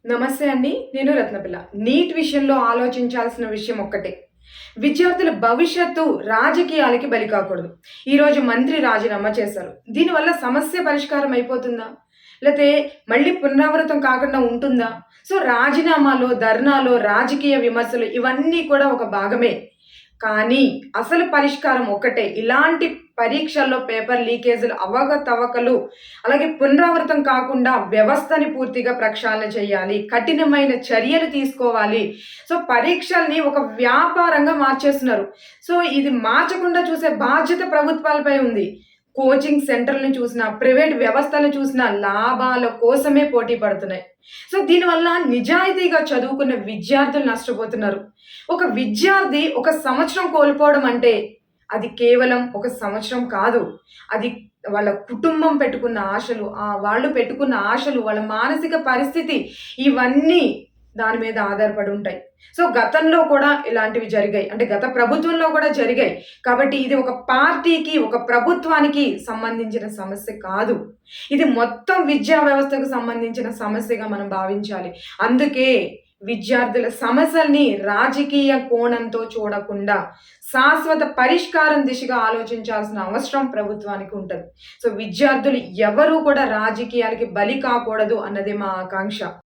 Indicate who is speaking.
Speaker 1: నమస్తే అండి. నేను రత్నపిల్ల. నీట్ విషయంలో ఆలోచించాల్సిన విషయం ఒక్కటే. విద్యార్థుల భవిష్యత్తు రాజకీయాలకి బలి కాకూడదు. ఈరోజు మంత్రి రాజీనామా చేశారు. దీనివల్ల సమస్య పరిష్కారం అయిపోతుందా? లేతే మళ్ళీ పునరావృతం కాకుండా ఉంటుందా? సో, రాజీనామాలో, ధర్నాలో, రాజకీయ విమర్శలు ఇవన్నీ కూడా ఒక భాగమే. కానీ అసలు పరిష్కారం ఒక్కటే. ఇలాంటి పరీక్షల్లో పేపర్ లీకేజీలు, అవకతవకలు అలాగే పునరావృతం కాకుండా వ్యవస్థని పూర్తిగా ప్రక్షాళన చేయాలి. కఠినమైన చర్యలు తీసుకోవాలి. సో, పరీక్షల్ని ఒక వ్యాపారంగా మార్చేస్తున్నారు. సో, ఇది మార్చకుండా చూసే బాధ్యత ప్రభుత్వాలపై ఉంది. కోచింగ్ సెంటర్‌లని చూసినా, ప్రైవేట్ వ్యవస్థలను చూసినా లాభాల కోసమే పోటీ పడుతున్నాయి. సో, దీనివల్ల నిజాయితీగా చదువుకున్న విద్యార్థులు నష్టపోతున్నారు. ఒక విద్యార్థి ఒక సంవత్సరం కోల్పోవడం అంటే, అది కేవలం ఒక సంవత్సరం కాదు. అది వాళ్ళ కుటుంబం పెట్టుకున్న ఆశలు, వాళ్ళు పెట్టుకున్న ఆశలు, వాళ్ళ మానసిక పరిస్థితి ఇవన్నీ దాని మీద ఆధారపడి ఉంటాయి. సో, గతంలో కూడా ఇలాంటివి జరిగాయి. అంటే గత ప్రభుత్వంలో కూడా జరిగాయి. కాబట్టి ఇది ఒక పార్టీకి, ఒక ప్రభుత్వానికి సంబంధించిన సమస్య కాదు. ఇది మొత్తం విద్యా వ్యవస్థకు సంబంధించిన సమస్యగా మనం భావించాలి. అందుకే విద్యార్థుల సమస్యల్ని రాజకీయ కోణంతో చూడకుండా శాశ్వత పరిష్కారం దిశగా ఆలోచించాల్సిన అవసరం ప్రభుత్వానికి ఉంటది. సో, విద్యార్థులు ఎవరు కూడా రాజకీయాలకి బలి కాకూడదు అన్నదే మా ఆకాంక్ష.